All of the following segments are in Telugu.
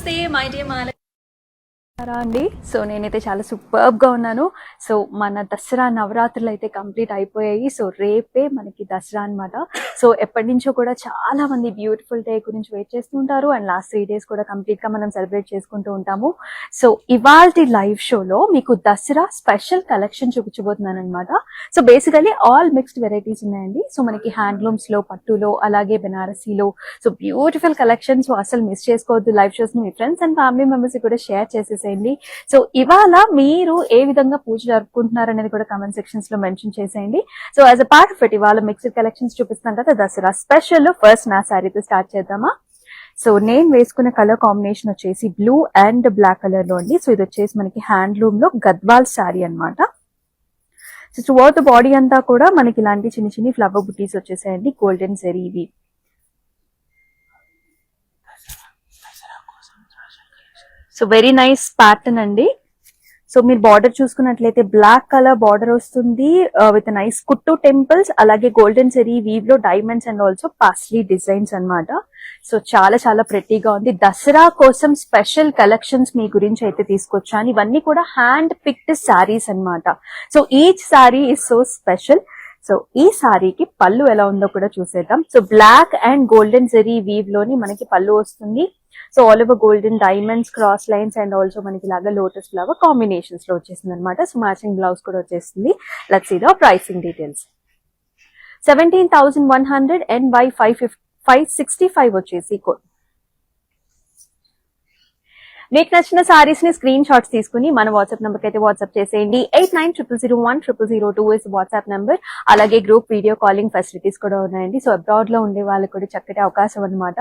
Namaste, my dear Malak. అండి. సో నేనైతే చాలా సూపర్బ్గా ఉన్నాను. సో మన దసరా నవరాత్రులు అయితే కంప్లీట్ అయిపోయాయి. సో రేపే మనకి దసరా అనమాట. సో ఎప్పటి నుంచో కూడా చాలా మంది బ్యూటిఫుల్ డే గురించి వెయిట్ చేస్తుంటారు అండ్ లాస్ట్ 3 days కూడా కంప్లీట్గా మనం సెలబ్రేట్ చేసుకుంటూ ఉంటాము. సో ఇవాల్టి లైవ్ షోలో మీకు దసరా స్పెషల్ కలెక్షన్ చూపించబోతున్నాను అనమాట. So basically all mixed varieties ఉన్నాయండి. సో మనకి హ్యాండ్లూమ్స్లో, పట్టులో, అలాగే బెనారసీలో సో బ్యూటిఫుల్ కలెక్షన్. సో అసలు మిస్ చేసుకోవద్దు. లైవ్ షోస్ని మీ ఫ్రెండ్స్ అండ్ ఫ్యామిలీ మెంబర్స్ కూడా షేర్ చేసేసేయండి. సో ఇవాళ మీరు ఏ విధంగా పూజ జరుపుకుంటున్నారు అనేది కూడా కామెంట్ సెక్షన్స్ లో మెన్షన్ చేసేయండి. So as a part of it ఇవాళ మిక్స్డ్ కలెక్షన్స్ చూపిస్తాం కదా దసరా స్పెషల్. ఫస్ట్ నా శారీతో స్టార్ట్ చేద్దామా. సో నేను వేసుకున్న కలర్ కాంబినేషన్ వచ్చేసి బ్లూ అండ్ బ్లాక్ కలర్ లో అండి. సో ఇది వచ్చేసి మనకి హ్యాండ్లూమ్ లో గద్వాల్ శారీ అనమాట. సో త్రూఅవుట్ ద బాడీ అంతా కూడా మనకి ఇలాంటి చిన్న చిన్న ఫ్లవర్ బుటీస్ వచ్చేసాయండి. గోల్డెన్ జరీవి. సో వెరీ నైస్ ప్యాటర్న్ అండి. సో మీరు బార్డర్ చూసుకున్నట్లయితే బ్లాక్ కలర్ బార్డర్ వస్తుంది విత్ నైస్ కుట్టు టెంపుల్స్, అలాగే గోల్డెన్ జరీ వీవ్ లో diamonds and also paisley designs అన్నమాట. సో చాలా చాలా ప్రెట్టీగా ఉంది. దసరా కోసం స్పెషల్ కలెక్షన్స్ మీ గురించి అయితే తీసుకొచ్చాను. ఇవన్నీ కూడా హ్యాండ్ పిక్డ్ శారీస్ అన్నమాట. So each sari is so special. So ఈ సారీకి పళ్ళు ఎలా ఉందో కూడా చూసేద్దాం. So black and golden zari weave లోని మనకి పళ్ళు వస్తుంది. So all over golden diamonds, cross lines and also మనకి ఇలాగా లోటస్ ఫ్లవర్ కాంబినేషన్స్ లో వచ్చేసింది అనమాట. సో మ్యాచింగ్ బ్లౌజ్ కూడా వచ్చేస్తుంది. Let's see the pricing details. 17,100 and by 565 వచ్చేసి కోడ్. మీకు నచ్చిన సారీస్ ని స్క్రీన్ షాట్స్ తీసుకుని మన వాట్సాప్ నెంబర్ కి అయితే వాట్సాప్ చేసేయండి. 8900010002 ఇస్ వాట్సాప్ నెంబర్. అలాగే గ్రూప్ వీడియో కాలింగ్ ఫెసిలిటీస్ కూడా ఉన్నాయండి. సో అబ్రాడ్ లో ఉండే వాళ్ళకి కూడా చక్కటి అవకాశం అనమాట.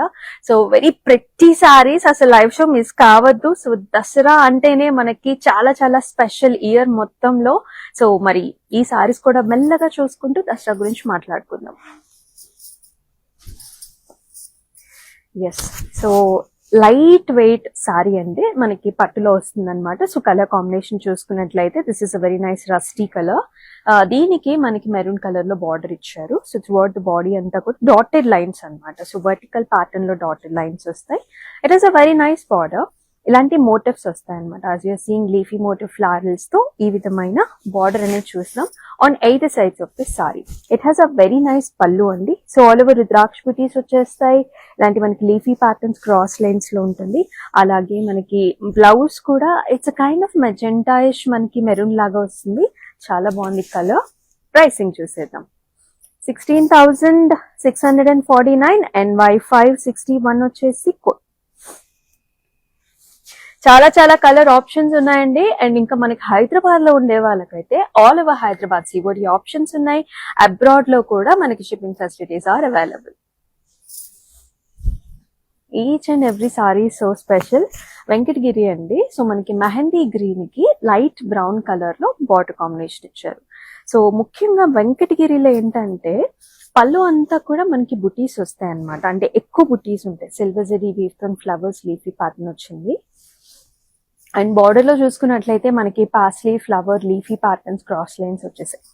సో వెరీ ప్రెట్టి సారీస్, అసలు లైవ్ షో మిస్ కావద్దు. సో దసరా అంటేనే మనకి చాలా చాలా స్పెషల్ ఇయర్ మొత్తంలో. సో మరి ఈ సారీస్ కూడా మెల్లగా చూసుకుంటూ దసరా గురించి మాట్లాడుకుందాం. Yes, so light weight sari అంటే మనకి పట్టులో వస్తుంది అనమాట. సో కలర్ కాంబినేషన్ చూసుకున్నట్లయితే this is a very nice rusty colour. దీనికి మనకి మెరూన్ కలర్ లో బార్డర్ ఇచ్చారు. సో త్రూఅవుట్ ద బాడీ అంతా కూడా డాటెడ్ లైన్స్ అనమాట. సో వర్టికల్ ప్యాటర్న్ లో డాటెడ్ లైన్స్ వస్తాయి. It is a very nice border. ఇలాంటి మోటివ్స్ వస్తాయి అనమాట. As you're seeing leafy motif flowers తో ఈ విధమైన బార్డర్ అనేది చూస్తాం on 8 sides of this sorry. It has a very nice పళ్ళు అండి. సో ఆల్ ఓవర్ రుద్రాక్ష బుటీస్ వచ్చేస్తాయి. ఇలాంటి మనకి లీఫీ ప్యాటర్న్స్ క్రాస్ లైన్స్ లో ఉంటుంది. అలాగే మనకి బ్లౌజ్ కూడా ఇట్స్ కైండ్ ఆఫ్ మెజెంటాయిష్ మనకి మెరూన్ లాగా వస్తుంది. చాలా బాగుంది కలర్. ప్రైసింగ్ చూసేద్దాం. 16,649 అండ్ బై 561 వచ్చేసి కోడ్. చాలా చాలా కలర్ ఆప్షన్స్ ఉన్నాయండి. అండ్ ఇంకా మనకి హైదరాబాద్ లో ఉండే వాళ్ళకైతే all over Hyderabad COD options ఉన్నాయి. అబ్రాడ్ లో కూడా మనకి shipping facilities are available. Each and every sari so special. Venkatagiri అండి. సో మనకి మెహందీ గ్రీన్ కి లైట్ బ్రౌన్ కలర్ లో బార్డర్ కాంబినేషన్ ఇచ్చారు. సో ముఖ్యంగా వెంకటగిరిలో ఏంటంటే పళ్ళు అంతా కూడా మనకి బుటీస్ వస్తాయి అనమాట. అంటే ఎక్కువ బుటీస్ ఉంటాయి. సిల్వర్ జరీ వీవ్ తో ఫ్లవర్స్ లీఫీ ప్యాటర్న్ వచ్చింది. అండ్ బార్డర్ లో చూసుకున్నట్లయితే మనకి paisley flower leafy patterns cross lines వచ్చేసాయి.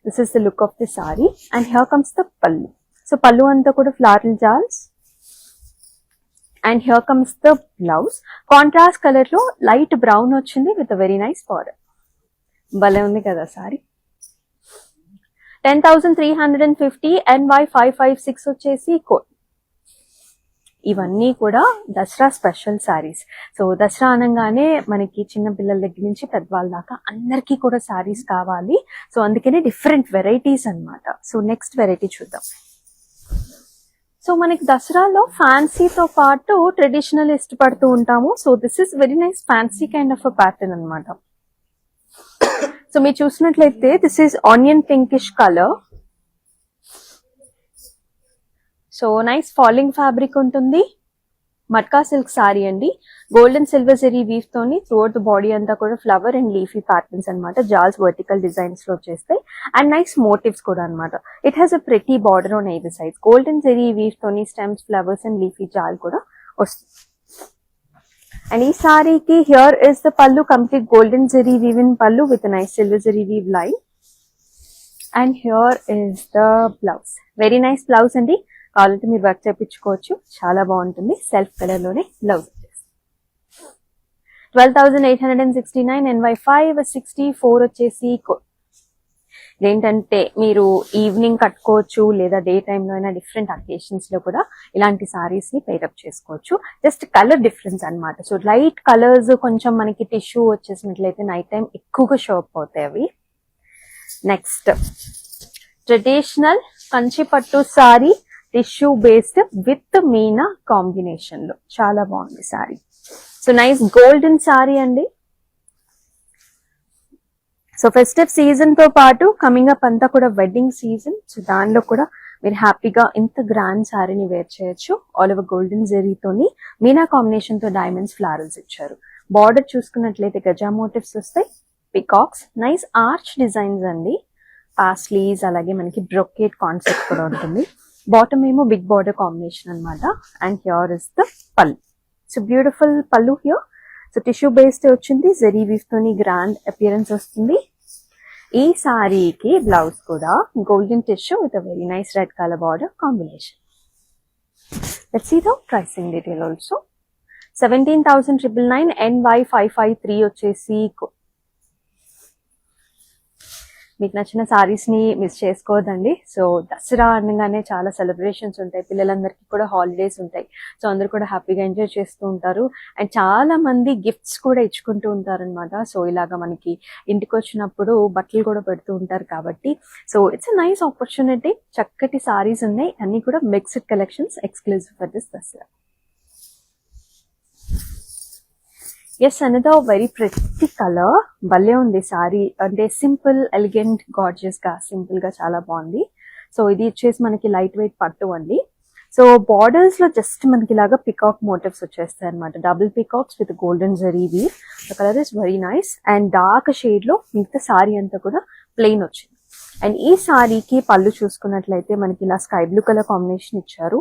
This is the look of the sari. And here comes the pallu. So pallu అంతా కూడా ఫ్లారల్ జాల్స్. And here comes the blouse. Contrast colour లో లైట్ బ్రౌన్ వచ్చింది విత్ వెరీ నైస్ బార్డర్. భలే ఉంది కదా సారీ. 10,350 అండ్ బై 556 వచ్చేసి కోడ్. ఇవన్నీ కూడా దసరా స్పెషల్ సారీస్. సో దసరా అనగానే మనకి చిన్న పిల్లల దగ్గర నుంచి పెద్దవాళ్ళ దాకా అందరికీ కూడా సారీస్ కావాలి. సో అందుకనే డిఫరెంట్ వెరైటీస్ అన్నమాట. సో నెక్స్ట్ వెరైటీ చూద్దాం. సో మనకి దసరాలో ఫ్యాన్సీతో పాటు ట్రెడిషనల్ ఇష్టపడుతూ ఉంటాము. So this is very nice fancy kind of a pattern అనమాట. సో మీరు చూసినట్లయితే this is onion pinkish colour. So nice falling fabric ఉంటుంది. మట్కా సిల్క్ సారీ అండి. గోల్డెన్ సిల్వర్ జరీ వీవ్ తోని త్రూఅవుట్ ద బాడీ అంతా కూడా ఫ్లవర్ అండ్ లీఫీ ప్యాటర్న్స్ అనమాట. జాల్స్ వర్టికల్ డిజైన్స్ లో వచ్చేస్తాయి. అండ్ నైస్ మోటివ్స్ కూడా అనమాట. It has a pretty border on either sides. Golden zari weave తోని స్టెమ్స్, ఫ్లవర్స్ అండ్ లీఫీ జాల్ కూడా వస్తుంది. అండ్ ఈ సారీకి here is the pallu. Complete golden zari weave in pallu with nice silver zari weave line. And here is the blouse. Very nice blouse అండి. కావాలంటే మీరు వర్క్ చేయించుకోవచ్చు. చాలా బాగుంటుంది. సెల్ఫ్ కలర్ లోనే బ్లౌజ్ వచ్చేసి. 12,869 NY564 వచ్చేసి ఏంటంటే మీరు ఈవినింగ్ కట్టుకోవచ్చు లేదా డే టైంలో అయినా డిఫరెంట్ అకేషన్స్ లో కూడా ఇలాంటి సారీస్ ని పేరప్ చేసుకోవచ్చు. జస్ట్ కలర్ డిఫరెన్స్ అన్నమాట. సో లైట్ కలర్స్ కొంచెం మనకి టిష్యూ వచ్చేసినట్లయితే నైట్ టైం ఎక్కువగా షో అప్ అవుతాయి అవి. నెక్స్ట్ ట్రెడిషనల్ కంచి పట్టు sorry tissue based with meena combination లో చాలా బాగుంది sorry. So nice golden sorry అండి. సో ఫెస్టివ్ సీజన్ తో పాటు కమింగ్ అప్ అంతా కూడా వెడ్డింగ్ సీజన్. సో దానిలో కూడా మీరు హ్యాపీగా ఇంత గ్రాండ్ సారీని వేర్ చేయొచ్చు. ఆల్ ఓవర్ గోల్డెన్ జెరీతోని మీనా కాంబినేషన్ తో డైమండ్స్ ఫ్లారల్స్ ఇచ్చారు. బార్డర్ చూసుకున్నట్లయితే గజా మోటివ్స్ వస్తాయి, పికాక్స్, నైస్ ఆర్చ్ డిజైన్స్ అండి, పాస్లీస్, అలాగే మనకి బ్రొకేట్ కాన్సెప్ట్ కూడా ఉంటుంది. బాటమ్ ఏమో బిగ్ బార్డర్ కాంబినేషన్ అన్నమాట. And here is the pallu. So beautiful pallu here. So tissue based వచ్చింది, జెరీ వీవ్ తోని గ్రాండ్ అపియరెన్స్ వస్తుంది. ఈ సారీకి బ్లౌజ్ కూడా golden tissue with a very nice red colour border combination. Let's see the pricing detail also. 17,999 NY553 వచ్చేసి మీకు నచ్చిన సారీస్ ని మిస్ చేసుకోవద్దండి. సో దసరా అనగానే చాలా సెలబ్రేషన్స్ ఉంటాయి, పిల్లలందరికీ కూడా హాలిడేస్ ఉంటాయి. సో అందరు కూడా హ్యాపీగా ఎంజాయ్ చేస్తూ ఉంటారు. అండ్ చాలా మంది గిఫ్ట్స్ కూడా ఇచ్చుకుంటూ ఉంటారు అనమాట. సో ఇలాగా మనకి ఇంటికి వచ్చినప్పుడు బట్టలు కూడా పెడుతూ ఉంటారు కాబట్టి so it's a nice opportunity. చక్కటి సారీస్ ఉన్నాయి, అన్ని కూడా mixed collections exclusive for this Dasara. Yes, another very pretty colour. భలే ఉంది సారీ, అంటే సింపుల్ ఎలిగెంట్ గార్జియస్ గా సింపుల్ గా చాలా బాగుంది. సో ఇది వచ్చేసి మనకి లైట్ వెయిట్ పట్టు అండి. సో బార్డర్స్ లో జస్ట్ మనకి ఇలాగా పికాక్ మోటివ్స్ వచ్చేస్తాయి అనమాట. Double peacocks with golden zari weave. The colour is very nice and dark shade లో మిగతా సారీ అంతా కూడా ప్లెయిన్ వచ్చింది. అండ్ ఈ సారీకి పళ్ళు చూసుకున్నట్లయితే మనకి ఇలా స్కై బ్లూ కలర్ కాంబినేషన్ ఇచ్చారు.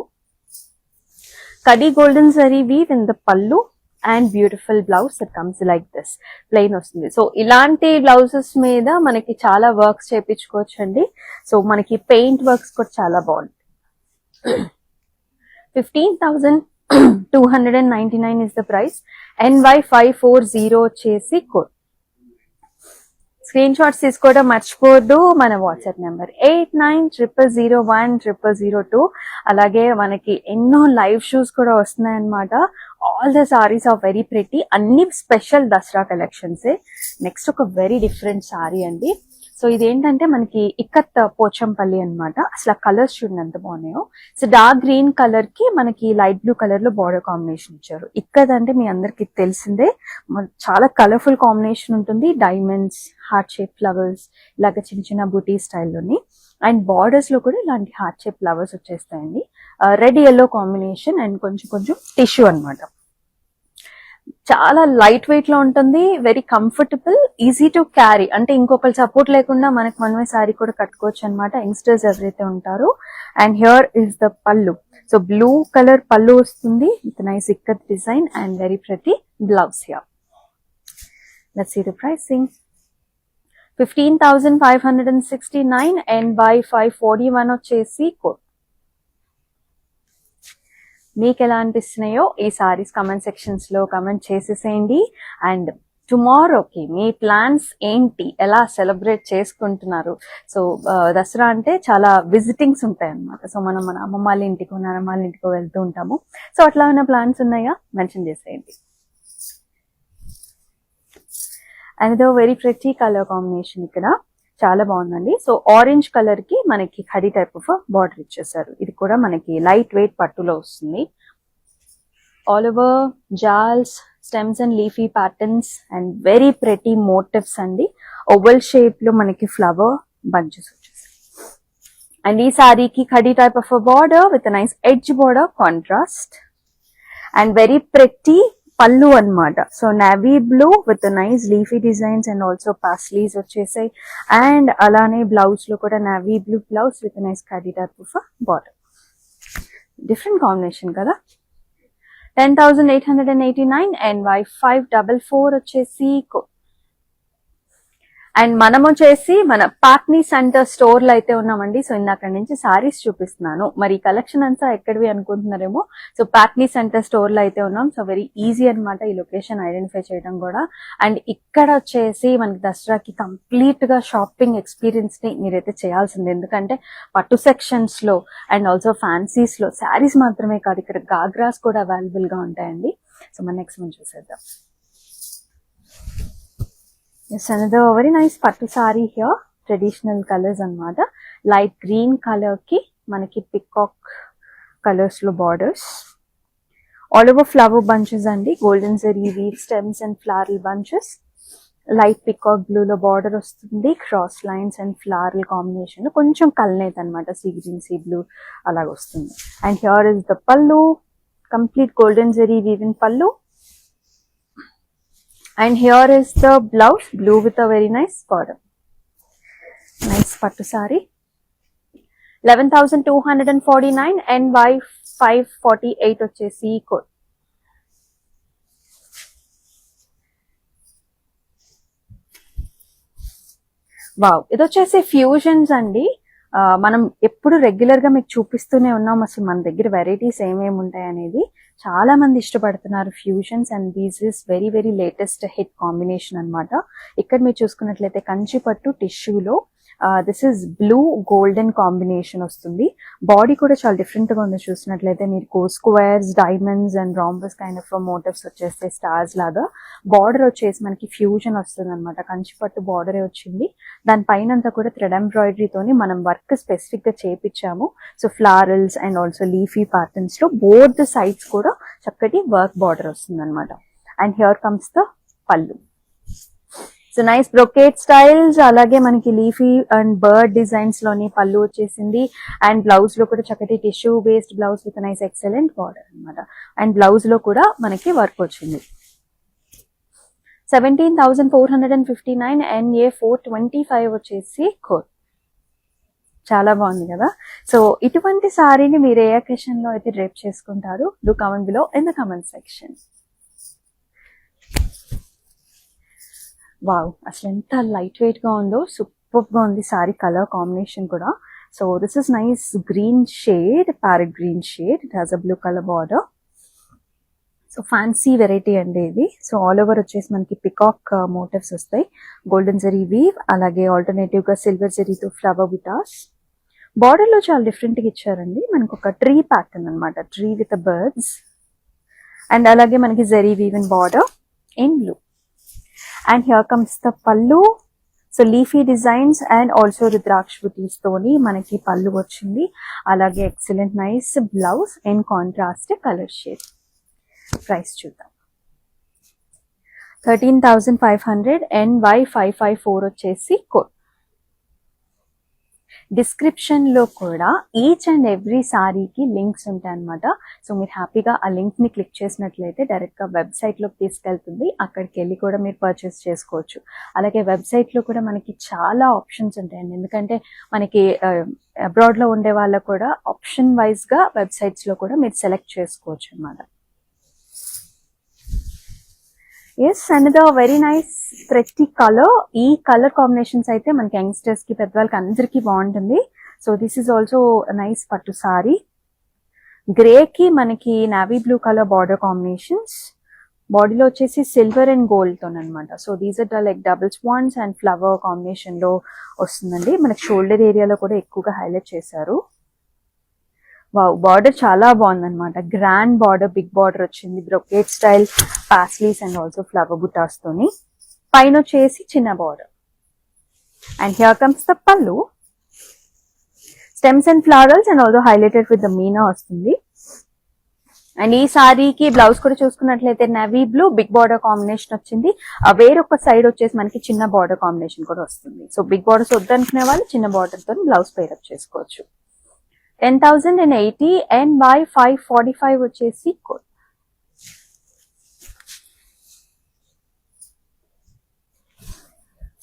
కడీ golden zari weave in the pallu and beautiful blouse that comes like this, plain వస్తుంది. సో ఇలాంటి బ్లౌజెస్ మీద మనకి చాలా వర్క్స్ చేయించుకోవచ్చు అండి. సో మనకి పెయింట్ వర్క్స్ కూడా చాలా బాగుంది. 15,299 is the price. NY540 వచ్చేసి కోడ్. స్క్రీన్ షాట్స్ తీసుకోవడం మర్చిపోవద్దు. మన వాట్సాప్ నెంబర్ 8900010002. అలాగే మనకి ఎన్నో లైవ్ షోస్ కూడా వస్తున్నాయి అనమాట. All the saris are very pretty, అన్ని స్పెషల్ దసరా కలెక్షన్సే. నెక్స్ట్ ఒక వెరీ డిఫరెంట్ సారీ అండి. సో ఇదేంటంటే మనకి ఇక్కత్ పోచంపల్లి అనమాట. అసలు కలర్స్ చూడండి ఎంత బాగున్నాయో. సో డార్క్ గ్రీన్ కలర్ కి మనకి లైట్ బ్లూ కలర్ లో బార్డర్ కాంబినేషన్ ఇచ్చారు. ఇక్కత్ అంటే మీ అందరికి తెలిసిందే, చాలా కలర్ఫుల్ కాంబినేషన్ ఉంటుంది. డైమండ్స్, హార్ట్ షేప్ ఫ్లవర్స్, ఇలాగ చిన్న చిన్న బూటీ స్టైల్లోని. అండ్ బార్డర్స్ లో కూడా ఇలాంటి హార్ట్ షేప్ ఫ్లవర్స్ వచ్చేస్తాయండి. రెడ్ ఎల్లో కాంబినేషన్ అండ్ కొంచెం కొంచెం టిష్యూ అనమాట. చాలా లైట్ వెయిట్ లో ఉంటుంది, very comfortable, easy to carry. అంటే ఇంకొకరి సపోర్ట్ లేకుండా మనకు మనమే సారీ కూడా కట్టుకోవచ్చు అనమాట, యంగ్స్టర్స్ ఎవరైతే ఉంటారో. And here is the pallu. So blue colour pallu వస్తుంది with nice ikat design and very pretty blouse here. Let's see the pricing. 15,569 NY541 వచ్చేసి కోడ్. మీకు ఎలా అనిపిస్తున్నాయో ఈ సారీస్ కమెంట్ సెక్షన్స్ లో కమెంట్ చేసేసేయండి. అండ్ టుమారోకి మీ ప్లాన్స్ ఏంటి, ఎలా సెలబ్రేట్ చేసుకుంటున్నారు? సో దసరా అంటే చాలా విజిటింగ్స్ ఉంటాయి అన్నమాట. సో మనం మన అమ్మమ్మ వాళ్ళ ఇంటికో నాన్నమ్మ వాళ్ళ ఇంటికో వెళ్తూ ఉంటాము. సో అట్లా ఉన్న ప్లాన్స్ ఉన్నాయా, మెన్షన్ చేసేయండి. And very pretty colour combination ఇక్కడ చాలా బాగుందండి. సో ఆరెంజ్ కలర్ కి మనకి ఖడీ టైప్ ఆఫ్ బార్డర్ ఇచ్చేసారు. ఇది కూడా మనకి లైట్ వెయిట్ పట్టులో వస్తుంది. ఆల్ ఓవర్ జాల్స్, stems and leafy patterns and very pretty motifs అండి. ఓవల్ షేప్ లో మనకి ఫ్లవర్ బంచెస్ వచ్చేసాయి. అండ్ ఈ సారీకి ఖడీ type of border with nice edge border contrast and very pretty pallu అన్నమాట. So navy blue with nice leafy designs and also paisleys వచ్చేసాయి. అండ్ అలానే బ్లౌజ్ లో కూడా navy blue blouse with nice ఖడీ type of border. Different combination కదా. 10,889 NY544 వచ్చేసి. అండ్ మనం వచ్చేసి మన పాట్నీ సెంటర్ స్టోర్ లో అయితే ఉన్నామండి. సో ఇందాక నుంచి సారీస్ చూపిస్తున్నాను. మరి కలెక్షన్ అంతా ఎక్కడివి అనుకుంటున్నారేమో. సో పాట్నీ సెంటర్ స్టోర్ లో అయితే ఉన్నాం. సో వెరీ ఈజీ అనమాట ఈ లొకేషన్ ఐడెంటిఫై చేయడం కూడా. అండ్ ఇక్కడ వచ్చేసి మనకి దసరాకి కంప్లీట్ గా షాపింగ్ ఎక్స్పీరియన్స్ ని మీరైతే చేయాల్సింది. ఎందుకంటే పట్టు సెక్షన్స్ లో అండ్ ఆల్సో ఫ్యాన్సీస్ లో శారీస్ మాత్రమే కాదు, ఇక్కడ గాగ్రాస్ కూడా అవైలబుల్ గా ఉంటాయండి. సో మన నెక్స్ట్ మనం చూసేద్దాం. Yes, another very nice pattu saree here. Traditional colors anamata. Light green color ki manaki peacock colors lo borders. All over flower bunches andi. Golden zari weave stems and floral bunches. Light peacock blue lo border ostundi. Cross lines and floral combination lo koncham kalnate anamata. Sea green, sea blue alaga ostundi. And here is the pallu. Complete golden zari weave in pallu. And here is the blouse, blue with a very nice border. Nice pattu saree. 11,249 NY 548 వచ్చేసి code. వావ్, ఇది వచ్చేసి ఫ్యూజన్స్ అండి. మనం ఎప్పుడు రెగ్యులర్ గా మీకు చూపిస్తూనే ఉన్నాం అసలు మన దగ్గర వెరైటీస్ ఏమేమి ఉంటాయి అనేది. చాలా మంది ఇష్టపడుతున్నారు fusions and these is very very latest hit combination అన్నమాట. ఇక్కడ మీరు చూసుకున్నట్లయితే కంచి పట్టు టిష్యూలో this is blue golden combination వస్తుంది. బాడీ కూడా చాలా డిఫరెంట్ గా ఉంది. చూసినట్లయితే మీకు squares, diamonds and rhombus kind of motifs వచ్చేస్తే స్టార్స్ లాగా. బార్డర్ వచ్చేసి మనకి ఫ్యూజన్ వస్తుంది అనమాట. కంచి పట్టు బార్డరే వచ్చింది. దాని పైన అంతా కూడా థ్రెడ్ ఎంబ్రాయిడరీతోని మనం వర్క్ స్పెసిఫిక్ గా చేపించాము. So florals and also leafy patterns లో బోత్ సైడ్స్ కూడా చక్కటి వర్క్ బార్డర్ వస్తుంది అనమాట. And here comes the pallu. So nice brocade styles, అలాగే మనకి లీఫీ అండ్ బర్డ్ డిజైన్స్ లోని పళ్ళు వచ్చేసింది. అండ్ బ్లౌజ్ లో కూడా చక్కటి tissue based blouse with nice excellent border అనమాట. అండ్ బ్లౌజ్ లో కూడా మనకి వర్క్ వచ్చింది. 17,459 NA 425 వచ్చేసి కోడ్. చాలా బాగుంది కదా. సో ఇటువంటి సారీని మీరు ఏ అకేషన్ లో అయితే డ్రేప్ చేసుకుంటారు, do comment below in the comment section. Wow, అసలు ఎంత లైట్ వెయిట్ గా ఉందో, సూపర్ గా ఉంది సారీ కలర్ కాంబినేషన్ కూడా. So this is nice green shade, parrot green shade. It has a blue colour border. So fancy variety అండి ఇది. సో ఆల్ ఓవర్ వచ్చేసి మనకి పికాక్ మోటివ్స్ వస్తాయి. గోల్డెన్ జరీ వీవ్, అలాగే ఆల్టర్నేటివ్ గా సిల్వర్ జరీతో ఫ్లవర్ బుటాస్. బార్డర్ లో చాలా డిఫరెంట్ గా ఇచ్చారండి. మనకు ఒక ట్రీ ప్యాటర్న్ అనమాట, ట్రీ విత్ బర్డ్స్. అండ్ అలాగే మనకి zari weave in border in blue. And here comes the pallu. So leafy designs and also రుద్రాక్ష బుటీస్ తోని మనకి పళ్ళు వచ్చింది. అలాగే excellent nice blouse in contrast colour shade. Price చూద్దాం. 13,500 NY 554 వచ్చేసి కోడ్. డిస్క్రిప్షన్ లో కూడా ఈచ్ అండ్ ఎవ్రీ సారీకి లింక్స్ ఉంటాయి అనమాట. సో మీరు హ్యాపీగా ఆ లింక్ ని క్లిక్ చేసినట్లయితే డైరెక్ట్ గా వెబ్సైట్ లోకి తీసుకెళ్తుంది. అక్కడికి వెళ్ళి కూడా మీరు పర్చేస్ చేసుకోవచ్చు. అలాగే వెబ్సైట్ లో కూడా మనకి చాలా ఆప్షన్స్ ఉంటాయండి. ఎందుకంటే మనకి అబ్రాడ్ లో ఉండే వాళ్ళకు కూడా ఆప్షన్ వైజ్ గా వెబ్సైట్స్ లో కూడా మీరు సెలెక్ట్ చేసుకోవచ్చు అనమాట. Yes, another very nice pretty colour. ఈ కలర్ కాంబినేషన్స్ అయితే మనకి యంగ్స్టర్స్ కి, పెద్దవాళ్ళకి అందరికీ బాగుంటుంది. So this is also nice pattu sari. Grey కి మనకి navy blue colour border combinations. బాడీలో వచ్చేసి సిల్వర్ అండ్ గోల్డ్ తో అనమాట. So these are like double swans and flower combination లో వస్తుందండి. మనకి షోల్డర్ ఏరియాలో కూడా ఎక్కువగా హైలైట్ చేశారు. వావ్, బార్డర్ చాలా బాగుందన్నమాట. గ్రాండ్ బార్డర్, బిగ్ బార్డర్ వచ్చింది. Brocade style paisleys and also flower బుటాస్ తోని. పైన వచ్చేసి చిన్న border. And here comes the pallu. Stems and flowers and also highlighted with the meena వస్తుంది. అండ్ ఈ సారీకి బ్లౌజ్ కూడా చూసుకున్నట్లయితే navy blue big border combination వచ్చింది. వేరొక సైడ్ వచ్చేసి మనకి చిన్న బార్డర్ కాంబినేషన్ కూడా వస్తుంది. సో బిగ్ బార్డర్స్ వద్దనుకునే వాళ్ళు చిన్న బార్డర్ తో బ్లౌజ్ పేరప్ చేసుకోవచ్చు. 10,080 NY 545 వచ్చేసి కోడ్.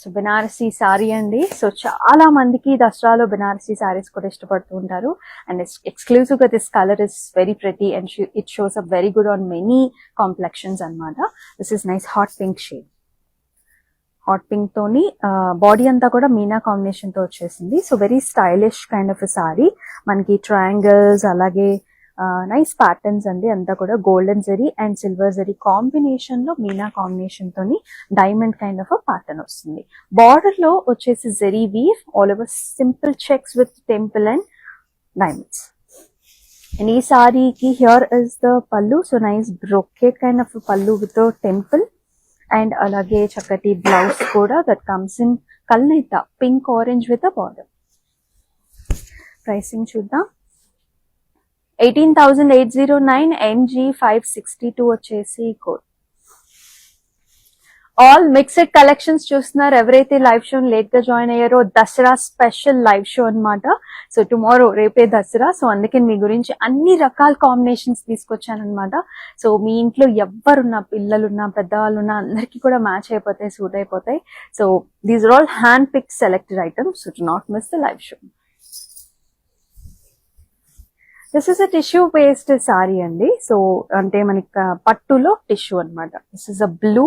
సో బెనారసీ సారీ అండి. సో చాలా మందికి దసరాలో బెనారసీ సారీస్ కూడా ఇష్టపడుతూ ఉంటారు. అండ్ ఎక్స్క్లూజివ్ గా this colour is very pretty and it shows up very good on many complexions అనమాట. This is nice hot pink shade. Hot pink తోని బాడీ అంతా కూడా మీనా కాంబినేషన్ తో వచ్చేసింది. So very stylish kind of sari. మనకి ట్రయాంగిల్స్ అలాగే నైస్ ప్యాటర్న్స్ అండి. అంతా కూడా golden zari and silver zari combination లో మీనా కాంబినేషన్ తోని డైమండ్ కైండ్ ఆఫ్ ప్యాటర్న్ వస్తుంది. బార్డర్ లో వచ్చేసి zari weave all over simple checks with temple and diamonds. And ఈ సారీకి here is the pallu. So nice brocade kind of pallu with temple and అలాగే చక్కటి బ్లౌజ్ కూడా దట్ కమ్స్ ఇన్ కల్నేత pink orange with a border. Pricing చూద్దాం. 18,809 NG 562 వచ్చేసి కోడ్. ఆల్ మిక్స్డ్ కలెక్షన్స్ చూస్తున్నారు. ఎవరైతే లైవ్ షో లేట్ గా జాయిన్ అయ్యారో దసరా స్పెషల్ లైవ్ షో అన్నమాట. సో టుమారో రేపే దసరా. సో అందుకే మీ గురించి అన్ని రకాల కాంబినేషన్స్ తీసుకొచ్చాను అనమాట. సో మీ ఇంట్లో ఎవరున్నా పిల్లలున్నా పెద్దవాళ్ళున్నా అందరికీ కూడా మ్యాచ్ అయిపోతాయి, సూట్ అయిపోతాయి. So these are all hand pick selected items. So do not miss the live show. This is a tissue based sari అండి. సో అంటే మనకి పట్టులో టిష్యూ అనమాట. This is a blue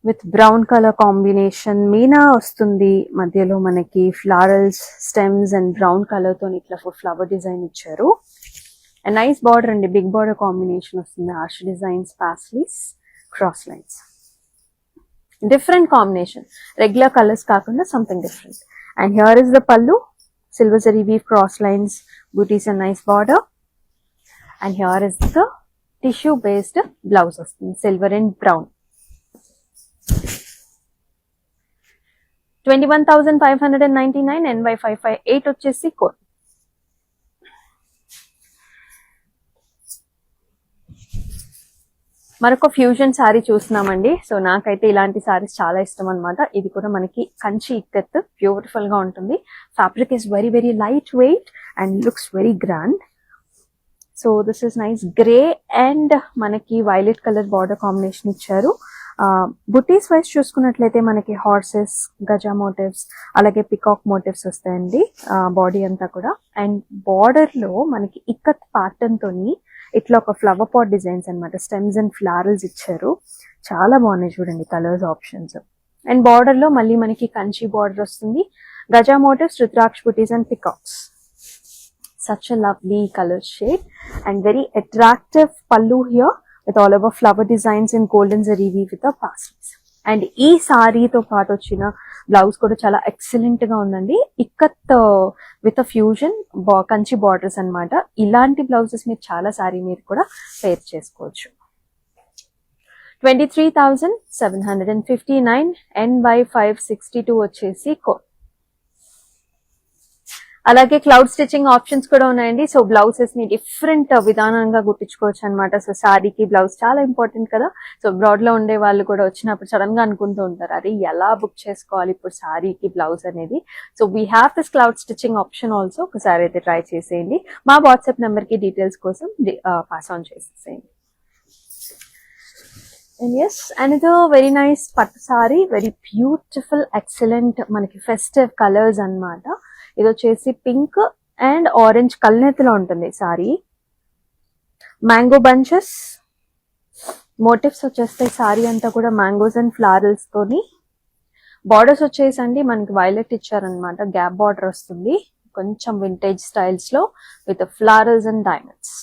with brown colour combination. Meena వస్తుంది, మధ్యలో మనకి florals stems and brown colour తో ఇట్లా ఫ్లవర్ డిజైన్ ఇచ్చారు. అండ్ నైస్ బార్డర్ అండి, బిగ్ బార్డర్ కాంబినేషన్ వస్తుంది. Arch designs, paisleys, cross lines, different combination, regular colours కాకుండా something different. And here is the పల్లు, silver zari weave, cross lines, booties and nice border. And here is the tissue based blouse of silver and brown. 21,599 NY 558 వచ్చేసి కోడ్. మరొక ఫ్యూజన్ శారీ చూస్తున్నామండి. సో నాకైతే ఇలాంటి శారీస్ చాలా ఇష్టం అనమాట. ఇది కూడా మనకి కంచి ఇక్కత్, బ్యూటిఫుల్ గా ఉంటుంది. Fabric is very very light weight and looks very grand. So this is nice grey and మనకి వైలెట్ కలర్ బార్డర్ కాంబినేషన్ ఇచ్చారు. బుటీస్ వైజ్ చూసుకున్నట్లయితే మనకి హార్సెస్, గజా మోటివ్స్ అలాగే పికాక్ మోటివ్స్ వస్తాయండి బాడీ అంతా కూడా. అండ్ బార్డర్ లో మనకి ఇక్కత్ ప్యాటర్న్ తోని ఇట్లా ఒక ఫ్లవర్ పాట్ డిజైన్స్ అనమాట, స్టెమ్స్ అండ్ ఫ్లారల్స్ ఇచ్చారు. చాలా బాగున్నాయి చూడండి కలర్స్ ఆప్షన్స్. అండ్ బార్డర్ లో మళ్ళీ మనకి కంచి బార్డర్ వస్తుంది. Gaza motifs, rudraksha buttis and peacocks. Such a lovely colour shade and very attractive పల్లు here with all over flower designs in golden zari weave with the pastels. And ఈ సారీతో పాటు వచ్చిన బ్లౌజ్ కూడా చాలా ఎక్సలెంట్ గా ఉందండి. Ikat with fusion Kanchi borders అన్నమాట. ఇలాంటి బ్లౌజెస్ మీరు చాలా సారీ మీరు కూడా పేర్ చేసుకోవచ్చు. 23,759 NY 562 వచ్చేసి కోడ్. అలాగే క్లౌడ్ స్టిచ్చింగ్ ఆప్షన్స్ కూడా ఉన్నాయండి. సో బ్లౌజెస్ ని డిఫరెంట్ విధానంగా గుట్టించుకోవచ్చు అనమాట. సో సారీకి బ్లౌజ్ చాలా ఇంపార్టెంట్ కదా. సో బ్రాడ్ లో ఉండే వాళ్ళు కూడా వచ్చినప్పుడు సడన్ గా అనుకుంటూ ఉంటారు, అది ఎలా బుక్ చేసుకోవాలి ఇప్పుడు సారీకి బ్లౌజ్ అనేది. So we have this cloud stitching option also. ఒకసారి అయితే ట్రై చేసేయండి. మా వాట్సాప్ నెంబర్ కి డీటెయిల్స్ కోసం పాస్ ఆన్ చేసేసేయండి. And yes, another very nice పట్టు సారీ, వెరీ బ్యూటిఫుల్ ఎక్సలెంట్ మనకి ఫెస్టివ్ కలర్స్ అన్నమాట. ఇది వచ్చేసి పింక్ అండ్ ఆరెంజ్ కల్నేతలో ఉంటుంది సారీ. మ్యాంగో బంచెస్ మోటివ్స్ వచ్చేస్తాయి. సారీ అంతా కూడా మ్యాంగోస్ అండ్ ఫ్లారల్స్ తోని. బార్డర్స్ వచ్చేసండి మనకి వైలెట్ ఇచ్చారనమాట, గ్యాప్ బార్డర్ వస్తుంది కొంచెం వింటేజ్ స్టైల్స్ లో with florals and diamonds.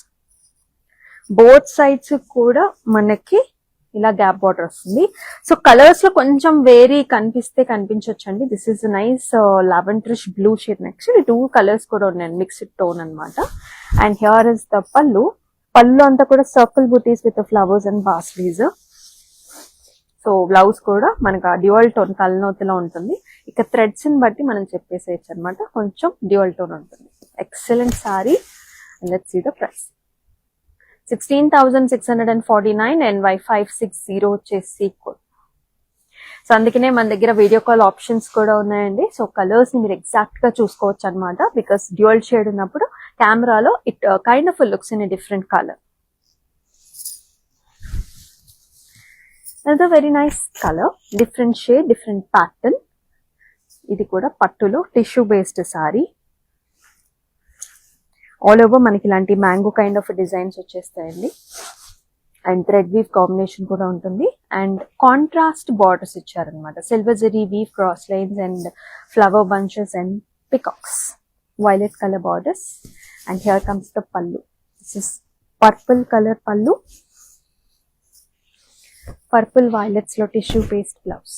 Both sides కూడా మనకి ఇలా గ్యాప్ బార్డర్ వస్తుంది. సో కలర్స్ లో కొంచెం వేరీ కనిపిస్తే కనిపించొచ్చండి. This is nice lavenderish blue shade. Next 2 colours కూడా ఉన్నాయి, మిక్స్డ్ టోన్ అన్నమాట. And here is the pallu. Pallu అంతా కూడా సర్కిల్ బుటీస్ with flowers and paisleys. So blouse కూడా మనకు డ్యూయల్ టోన్ కల్నోతిలో ఉంటుంది. ఇక థ్రెడ్స్ ని బట్టి మనం చెప్పేసేయచ్చు అనమాట, కొంచెం డ్యూయల్ టోన్ ఉంటుంది. Excellent sari. Let's see the price. 16,649 NY 560 వచ్చేసి కోడ్. సో అందుకనే మన దగ్గర వీడియో కాల్ ఆప్షన్స్ కూడా ఉన్నాయండి. సో కలర్స్ ని మీరు ఎగ్జాక్ట్ గా చూసుకోవచ్చు అనమాట. బికాస్ డ్యూయల్ షేడ్ ఉన్నప్పుడు కెమెరాలో it kind of looks in a different colour. another very nice color, different shade, different pattern. ఇది కూడా పట్టులో tissue based sari. All over మనకి ఇలాంటి మ్యాంగో కైండ్ ఆఫ్ డిజైన్స్ వచ్చేస్తాయండి. అండ్ థ్రెడ్ వీవ్ కాంబినేషన్ కూడా ఉంటుంది. అండ్ కాంట్రాస్ట్ బార్డర్స్ ఇచ్చారనమాట, silver zari weave cross lines and flower bunches and peacocks, violet colour borders. And here comes the pallu. This is purple colour pallu, purple violets లో టిష్యూ పేస్ట్ బ్లౌజ్.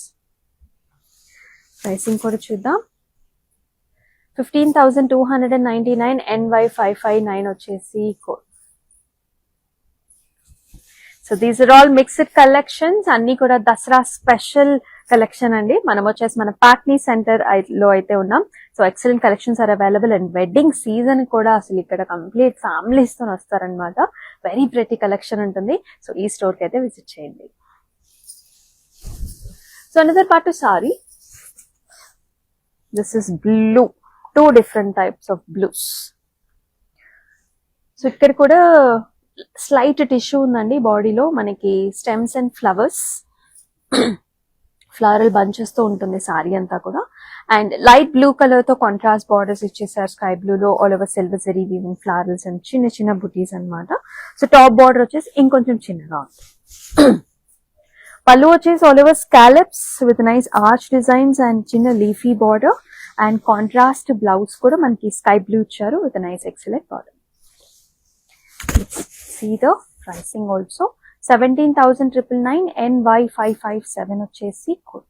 ప్రైసింగ్ కూడా చూద్దాం. 15,299, NY559 వచ్చేసి code. So these are all mixed collections, అన్ని కూడా దసరా స్పెషల్ కలెక్షన్ అండి. మనం వచ్చేసి మన పాట్నీ సెంటర్ లో అయితే ఉన్నాం. So excellent collections are available. And wedding season కూడా అసలు ఇక్కడ కంప్లీట్ ఫ్యామిలీస్ తో వస్తారనమాట. వెరీ ప్రెటీ కలెక్షన్ ఉంటుంది. సో ఈ స్టోర్ కి అయితే విజిట్ చేయండి. So another part sari, this is blue, 2 different types of blues. సో ఇక్కడ కూడా స్లైట్ టిష్యూ ఉందండి బాడీలో, మనకి stems and flowers, floral bunches తో ఉంటుంది సారీ అంతా కూడా. అండ్ లైట్ బ్లూ కలర్ తో కాంట్రాస్ట్ బార్డర్స్ ఇచ్చేసారు స్కై బ్లూ లో, all over silver zari weaving ఫ్లవరల్స్ and చిన్న చిన్న బుటీస్ అన్నమాట. సో టాప్ బార్డర్ వచ్చేసి ఇంకొంచెం చిన్నగా ఉంది. పళ్ళు వచ్చేసి all over scallops with nice arch designs and చిన్న leafy border. And contrast blouse కూడా మనకి స్కై బ్లూ ఇచ్చారు with nice excellent border. See the pricing also. 17,999, NY557 వచ్చేసి కోడ్.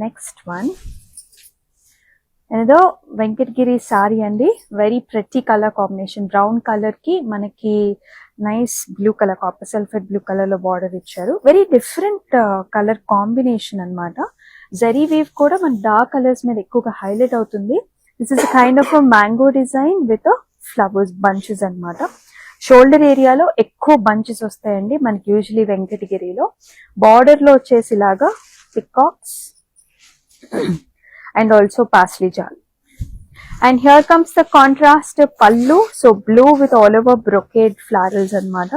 నెక్స్ట్ వన్ ఏదో వెంకటగిరి సారీ అండి. Very pretty colour combination, brown colour కి మనకి nice blue colour, copper sulphate blue colour లో బార్డర్ ఇచ్చారు. వెరీ డిఫరెంట్ కలర్ కాంబినేషన్ అన్నమాట. జరీ వీవ్ కూడా మన డార్క్ కలర్స్ మీద ఎక్కువగా హైలైట్ అవుతుంది. This is kind of mango design with flowers bunches అన్నమాట. షోల్డర్ ఏరియాలో ఎక్కువ బంచెస్ వస్తాయండి మనకి యూజువలీ వెంకటగిరిలో. బార్డర్ లో వచ్చేసి ఇలాగా పికాక్స్ అండ్ ఆల్సో పాస్లీ జాల్. And here comes the contrast pallu. So blue with all over brocade florals అన్నమాట,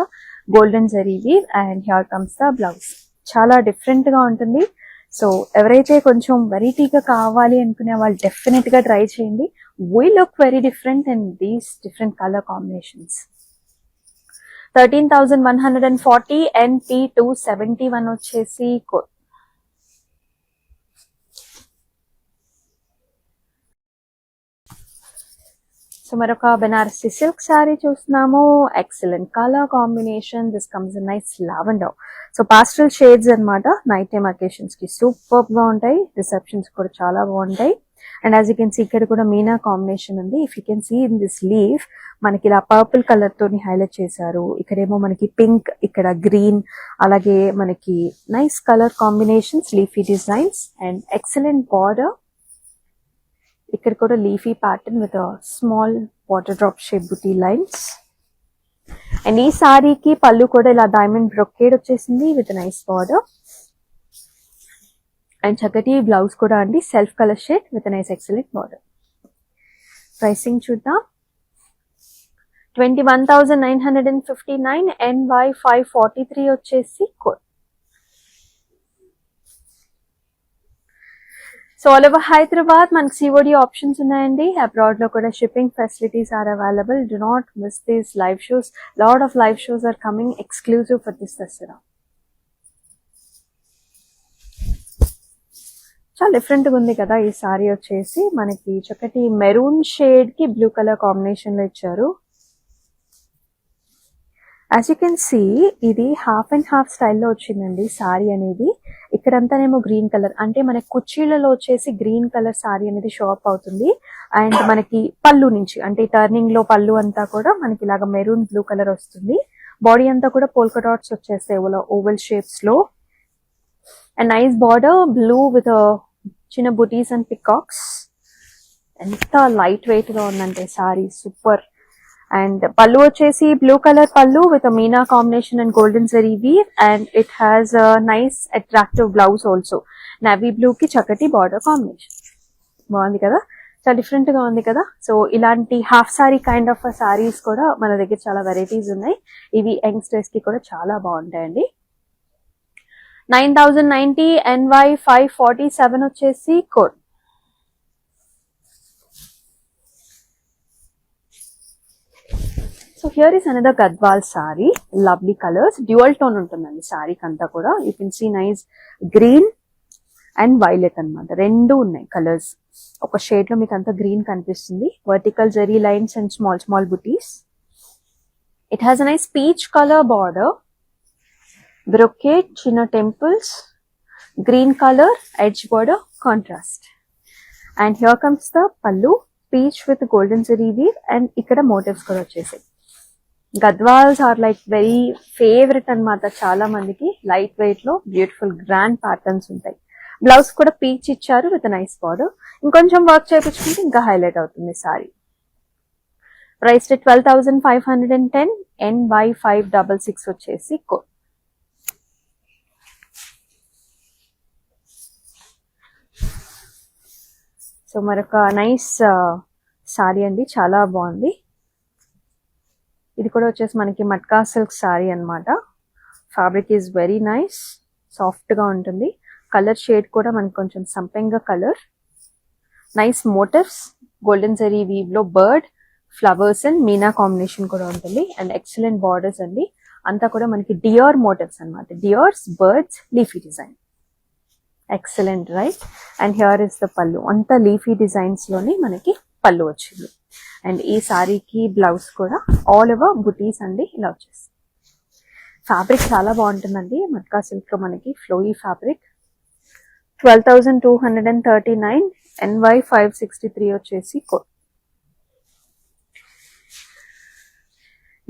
golden zari weave. And here comes the blouse. చాలా డిఫరెంట్ గా ఉంటుంది. సో ఎవరైతే కొంచెం వెరైటీగా కావాలి అనుకునే వాళ్ళు డెఫినెట్ గా ట్రై చేయండి. We look very different and these different colour combinations. 13,140, NP271 వచ్చేసి కోడ్. సో మరొక బెనారసి సిల్క్ సారీ చూస్తున్నాము. Excellent colour combination. This comes in nice lavender. So pastel shades అన్నమాట. నైట్ టైమ్ అకేషన్స్ కి సూపర్ గా ఉంటాయి, రిసెప్షన్స్ కూడా చాలా బాగుంటాయి. And as you can see ఇక్కడ కూడా మీనా కాంబినేషన్ ఉంది. If you can see in this leaf మనకి ఇలా పర్పుల్ కలర్ తోని హైలైట్ చేశారు. ఇక్కడేమో మనకి పింక్, ఇక్కడ గ్రీన్, అలాగే మనకి nice colour combinations, leafy designs and excellent border. ఇక్కడ కూడా leafy pattern with small water drop shape బుటీ లైన్స్. అండ్ ఈ సారీకి పళ్ళు కూడా ఇలా డైమండ్ బ్రొకేడ్ వచ్చేసింది విత్ నైస్ బార్డర్. అండ్ చక్కటి బ్లౌజ్ కూడా అండి, self colour shade with nice excellent border. Pricing చూద్దాం. 21,959, NY543 వచ్చేసి code. So all over Hyderabad మనకి సిఓడి ఆప్షన్స్ ఉన్నాయండి. అబ్రాడ్ లో కూడా shipping facilities are available. Do not miss these live shows. Lot of live shows are coming exclusive for this Dasara. చాలా డిఫరెంట్ గా ఉంది కదా ఈ సారీ. వచ్చేసి మనకి చక్కటి మెరూన్ షేడ్ కి బ్లూ కలర్ కాంబినేషన్ లో ఇచ్చారు. యాజ్ యూ కెన్ సీ ఇది హాఫ్ అండ్ హాఫ్ స్టైల్లో వచ్చిందండి సారీ అనేది. ఇక్కడంతానేమో గ్రీన్ కలర్, అంటే మన కుర్చీలలో వచ్చేసి గ్రీన్ కలర్ సారీ అనేది షో అప్ అవుతుంది. అండ్ మనకి పళ్ళు నుంచి, అంటే టర్నింగ్ లో పళ్ళు అంతా కూడా మనకి ఇలాగా మెరూన్ బ్లూ కలర్ వస్తుంది. బాడీ అంతా కూడా పోల్కా డాట్స్ వచ్చేస్తాయి ఓవల్ షేప్స్ లో. And nice border, blue with చిన్న బుటీస్ అండ్ పికాక్స్. ఎంత లైట్ వెయిట్ గా ఉందంటే సారీ, సూపర్. అండ్ పళ్ళు వచ్చేసి బ్లూ కలర్ పళ్ళు with meena combination and golden zari weave. And it has nice attractive blouse also. Navy blue కి చక్కటి బార్డర్ కాంబినేషన్. బాగుంది కదా, చాలా డిఫరెంట్ గా ఉంది కదా. సో ఇలాంటి half sorry kind of saris కూడా మన దగ్గర చాలా వెరైటీస్ ఉన్నాయి. ఇవి యంగ్స్టర్స్ కి కూడా చాలా బాగుంటాయండి. 9,090, NY547 వచ్చేసి code. So here is another Gadwal sari, lovely colours, dual tone ఉంటుందండి సారీకి అంతా కూడా. You can see nice green and violet అన్నమాట, రెండు ఉన్నాయి కలర్స్. ఒక షేడ్ లో మీకు అంతా గ్రీన్ కనిపిస్తుంది. Vertical zari lines and small small బుటీస్. It has a nice peach colour border, brocade, చిన్న temples, green colour edge border contrast. And here comes the pallu, peach with golden zari weave, and ఇక్కడ మోటివ్స్ కూడా వచ్చేసాయి. Gadwals are like very favourite అన్నమాట చాలా మందికి. లైట్ వెయిట్ లో బ్యూటిఫుల్ గ్రాండ్ ప్యాటర్న్స్ ఉంటాయి. బ్లౌజ్ కూడా పీచ్ ఇచ్చారు విత్ నైస్ బార్డర్. ఇంకొంచెం వర్క్ చేయించుకుంటే ఇంకా హైలైట్ అవుతుంది సారీ. ప్రైస్ 12,510, NY566 వచ్చేసి కోడ్. సో మరొక నైస్ సారీ అండి, చాలా బాగుంది. ఇది కూడా వచ్చేసి మనకి మట్కా సిల్క్ సారీ అన్నమాట. Fabric is very nice, soft గా ఉంటుంది. కలర్ షేడ్ కూడా మనకి కొంచెం సంపెంగ colour. Nice motifs, golden zari weave లో bird, flowers and meena combination కూడా ఉంటుంది. అండ్ ఎక్సలెంట్ బార్డర్స్ అండి. అంతా కూడా మనకి డియర్ మోటివ్స్ అన్నమాట. Deers, birds, leafy design. Excellent right. And here is the pallu, అంతా లీఫీ డిజైన్స్ లోనే మనకి పల్లు వచ్చింది. అండ్ ఈ సారీకి బ్లౌజ్ కూడా ఆల్ ఓవర్ బుటీస్ అండి ఇలా వచ్చేసి. ఫ్యాబ్రిక్ చాలా బాగుంటుందండి, మట్కా సిల్క్ లో మనకి ఫ్లోయీ ఫ్యాబ్రిక్. 12,239, NY563 వచ్చేసి కోడ్.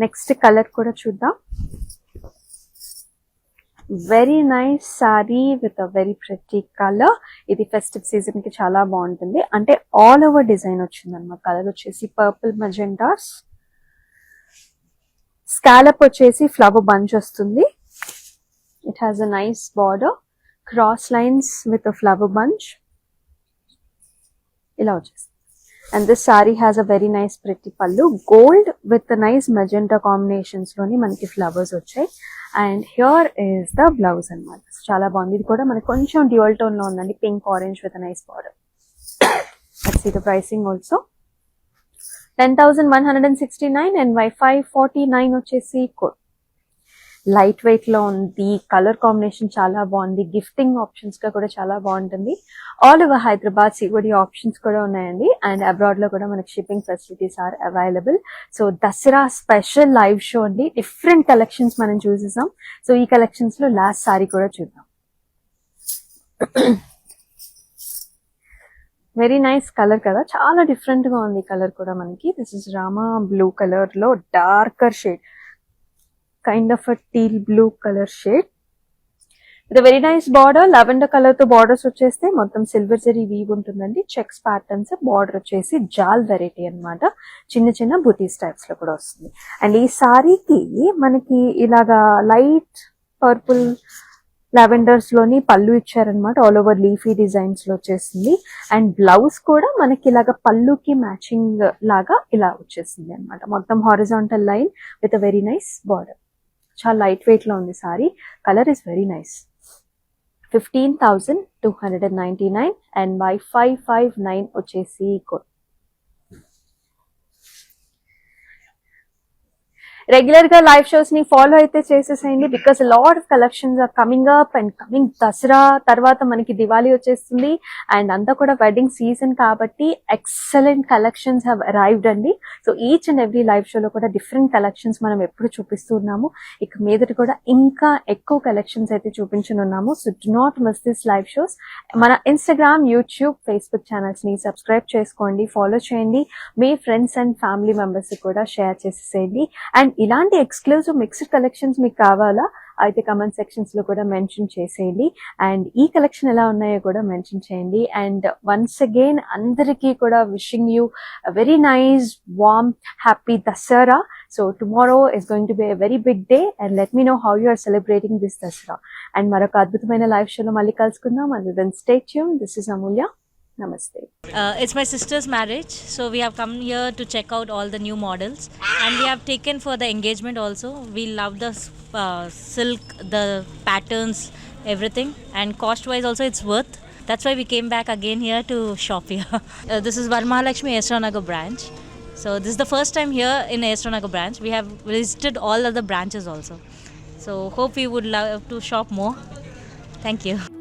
నెక్స్ట్ కలర్ కూడా చూద్దాం. Very nice sorry with a very pretty colour. ఇది ఫెస్టివ్ సీజన్ కి చాలా బాగుంటుంది. అంటే ఆల్ ఓవర్ డిజైన్ వచ్చింది అనమాట. కలర్ వచ్చేసి పర్పుల్ మజెంటాస్, స్కాలప్ వచ్చేసి ఫ్లవర్ బంచ్ వస్తుంది. It has a nice border, cross lines with a flower bunch ఇలా వచ్చేసి. And this sari has a very nice pretty pallu, gold with nice magenta combinations లోని మనకి ఫ్లవర్స్ వచ్చాయి. And here is the blouse అనమాట. చాలా బాగుంది. ఇది కూడా మనకి కొంచెం డ్యూయల్ టోన్ లో ఉందండి, pink orange with nice border. Let's see the pricing also. 10,169, NY549 వచ్చేసి కోడ్. లైట్ వెయిట్ లో ఉంది, కలర్ కాంబినేషన్ చాలా బాగుంది. గిఫ్టింగ్ ఆప్షన్స్ గా కూడా చాలా బాగుంటుంది. All over Hyderabad COD options కూడా ఉన్నాయండి. అండ్ అబ్రాడ్ లో కూడా మనకి shipping facilities are available. So Dasara special live show అండి, డిఫరెంట్ కలెక్షన్స్ మనం చూసేసాం. సో ఈ కలెక్షన్స్ లో లాస్ట్ సారీ కూడా చూద్దాం. వెరీ నైస్ కలర్ కదా, చాలా డిఫరెంట్ గా ఉంది కలర్ కూడా మనకి. This is Rama blue colour లో darker shade, kind of a teal blue colour shade with very nice border. Lavender colour తో బార్డర్స్ వచ్చేస్తే మొత్తం సిల్వర్ జరీ వీవ్ ఉంటుందండి. చెక్స్ ప్యాటర్న్స్, బార్డర్ వచ్చేసి జాల్ వెరైటీ అన్నమాట. చిన్న చిన్న బుటీస్ టైప్స్ లో కూడా వస్తుంది. అండ్ ఈ సారీకి మనకి ఇలాగా లైట్ పర్పుల్ లావెండర్స్ లోని పళ్ళు ఇచ్చారనమాట. ఆల్ ఓవర్ లీఫీ డిజైన్స్ లో వచ్చేసింది. అండ్ బ్లౌజ్ కూడా మనకి ఇలాగా పళ్ళుకి మ్యాచింగ్ లాగా ఇలా వచ్చేసింది అనమాట. మొత్తం horizontal line with very nice border. చాలా లైట్ వెయిట్ లో ఉంది sari. Colour is very nice. 15,299, NY559 వచ్చేసి కోడ్. రెగ్యులర్ గా లైవ్ షోస్ ని ఫాలో అయితే చేసేసేయండి, because lot of collections are coming up. And coming Dasara తర్వాత మనకి దివాళీ వచ్చేస్తుంది. అండ్ అంతా కూడా వెడ్డింగ్ సీజన్ కాబట్టి ఎక్సలెంట్ కలెక్షన్స్ హ్యావ్ అరైవ్డ్ అండి. So each and every live షోలో కూడా డిఫరెంట్ కలెక్షన్స్ మనం ఎప్పుడు చూపిస్తున్నాము. ఇక మీదట కూడా ఇంకా ఎక్కువ కలెక్షన్స్ అయితే చూపించనున్నాము. So do not miss this live shows. మన ఇన్స్టాగ్రామ్, యూట్యూబ్, ఫేస్బుక్ ఛానల్స్ ని సబ్స్క్రైబ్ చేసుకోండి, ఫాలో చేయండి. మీ ఫ్రెండ్స్ అండ్ ఫ్యామిలీ మెంబర్స్ కూడా షేర్ చేసేసేయండి. అండ్ ఇలాంటి ఎక్స్క్లూజివ్ మిక్స్డ్ కలెక్షన్స్ మీకు కావాలా అయితే కమెంట్ సెక్షన్స్ లో కూడా మెన్షన్ చేసేయండి. అండ్ ఈ కలెక్షన్ ఎలా ఉన్నాయో కూడా మెన్షన్ చేయండి. అండ్ వన్స్ అగైన్ అందరికీ కూడా wishing you very nice warm happy Dasara. So tomorrow is going to be a very big day and let me know how you are celebrating this Dasara. And మరొక అద్భుతమైన లైవ్ షోలో మళ్ళీ కలుసుకుందాం. And then stay tuned. This is Amulya. Namaste. It's my sister's marriage, so we have come here to check out all the new models, and we have taken for the engagement also. We love the silk, the patterns, everything, and cost wise also it's worth. That's why we came back again here to shop here. This is Varmahalakshmi Esra Nagar branch. So this is the first time here in Astronagar branch. We have visited all other branches also. So hope we would love to shop more. Thank you.